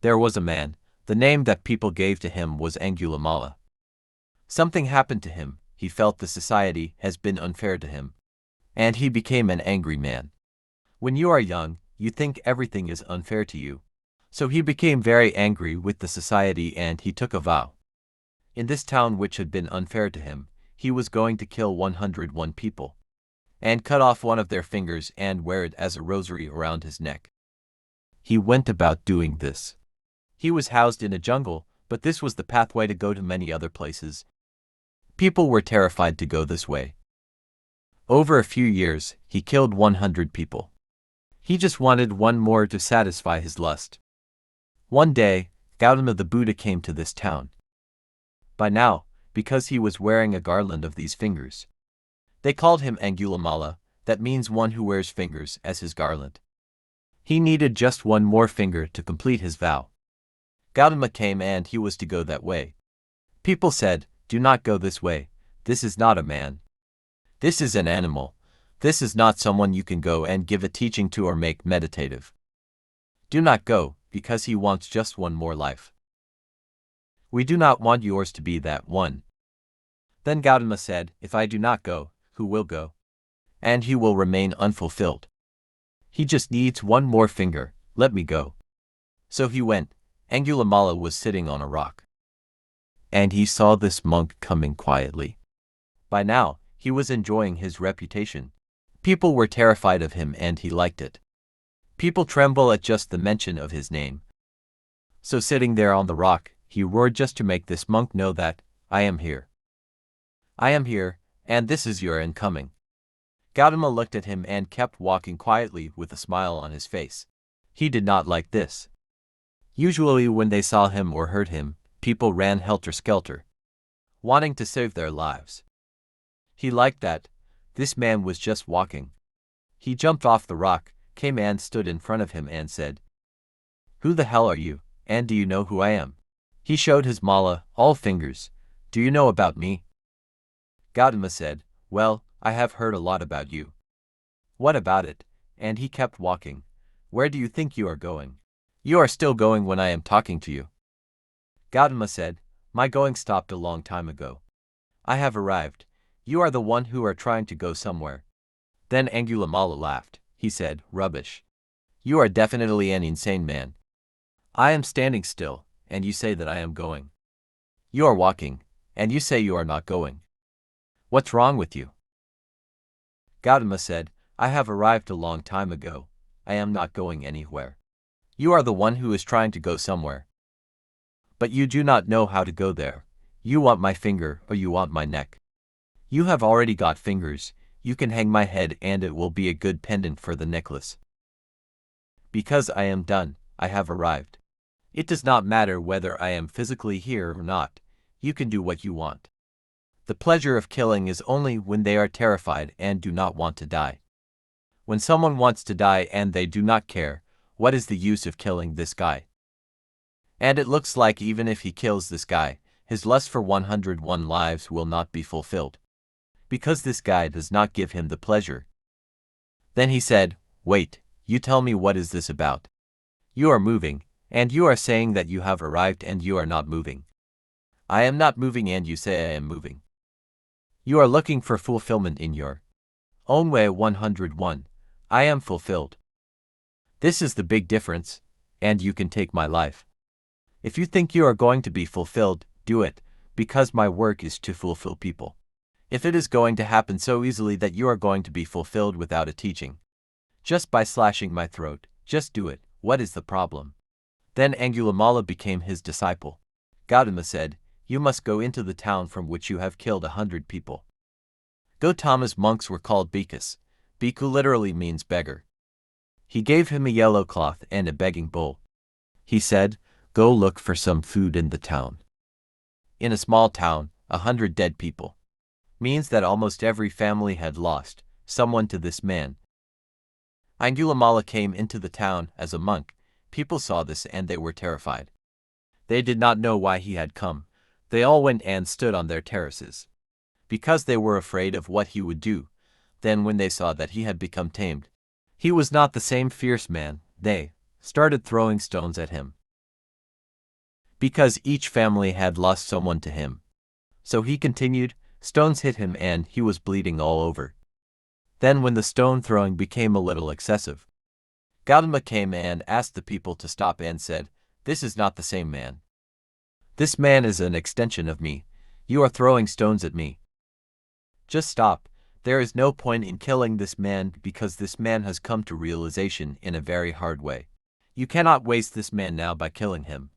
There was a man. The name that people gave to him was Angulimala. Something happened to him. He felt the society has been unfair to him, and he became an angry man. When you are young, you think everything is unfair to you. So he became very angry with the society and he took a vow. In this town which had been unfair to him, he was going to kill 101 people, and cut off one of their fingers and wear it as a rosary around his neck. He went about doing this. He was housed in a jungle, but this was the pathway to go to many other places. People were terrified to go this way. Over a few years, he killed 100 people. He just wanted one more to satisfy his lust. One day, Gautama the Buddha came to this town. By now, because he was wearing a garland of these fingers, they called him Angulimala, that means one who wears fingers, as his garland. He needed just one more finger to complete his vow. Gautama came and he was to go that way. People said, "Do not go this way. This is not a man. This is an animal. This is not someone you can go and give a teaching to or make meditative. Do not go, because he wants just one more life. We do not want yours to be that one." Then Gautama said, "If I do not go, who will go? And he will remain unfulfilled. He just needs one more finger, let me go." So he went. Angulimala was sitting on a rock, and he saw this monk coming quietly. By now, he was enjoying his reputation. People were terrified of him and he liked it. People tremble at just the mention of his name. So sitting there on the rock, he roared just to make this monk know that, "I am here. I am here, and this is your incoming." Gautama looked at him and kept walking quietly with a smile on his face. He did not like this. Usually when they saw him or heard him, people ran helter-skelter, wanting to save their lives. He liked that. This man was just walking. He jumped off the rock, came and stood in front of him and said, "Who the hell are you, and do you know who I am?" He showed his mala, all fingers. "Do you know about me?" Gautama said, "Well, I have heard a lot about you." "What about it?" And he kept walking. "Where do you think you are going?" "You are still going when I am talking to you." Gautama said, "My going stopped a long time ago. I have arrived. You are the one who are trying to go somewhere." Then Angulimala laughed. He said, "Rubbish. You are definitely an insane man. I am standing still, and you say that I am going. You are walking, and you say you are not going. What's wrong with you?" Gautama said, "I have arrived a long time ago. I am not going anywhere. You are the one who is trying to go somewhere. But you do not know how to go there. You want my finger or you want my neck. You have already got fingers. You can hang my head and it will be a good pendant for the necklace. Because I am done, I have arrived. It does not matter whether I am physically here or not. You can do what you want. The pleasure of killing is only when they are terrified and do not want to die. When someone wants to die and they do not care, what is the use of killing this guy? And it looks like even if he kills this guy, his lust for 101 lives will not be fulfilled, because this guy does not give him the pleasure." Then he said, "Wait, you tell me, what is this about? You are moving, and you are saying that you have arrived and you are not moving. I am not moving and you say I am moving. You are looking for fulfillment in your own way. 101. I am fulfilled. This is the big difference, and you can take my life. If you think you are going to be fulfilled, do it, because my work is to fulfill people. If it is going to happen so easily that you are going to be fulfilled without a teaching, just by slashing my throat, just do it. What is the problem?" Then Angulimala became his disciple. Gautama said, "You must go into the town from which you have killed 100 people." Gautama's monks were called bhikkhus. Bhikkhu literally means beggar. He gave him a yellow cloth and a begging bowl. He said, "Go look for some food in the town." In a small town, 100 dead people means that almost every family had lost someone to this man. Angulimala came into the town as a monk. People saw this and they were terrified. They did not know why he had come. They all went and stood on their terraces, because they were afraid of what he would do. Then when they saw that he had become tamed, he was not the same fierce man, they started throwing stones at him. because each family had lost someone to him. So he continued, stones hit him and he was bleeding all over. Then when the stone throwing became a little excessive, Gautama came and asked the people to stop and said, "This is not the same man. This man is an extension of me. You are throwing stones at me. Just stop. There is no point in killing this man because this man has come to realization in a very hard way. You cannot waste this man now by killing him."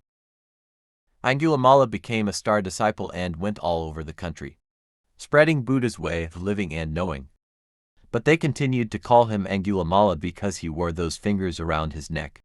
Angulimala became a star disciple and went all over the country, spreading Buddha's way of living and knowing. But they continued to call him Angulimala because he wore those fingers around his neck.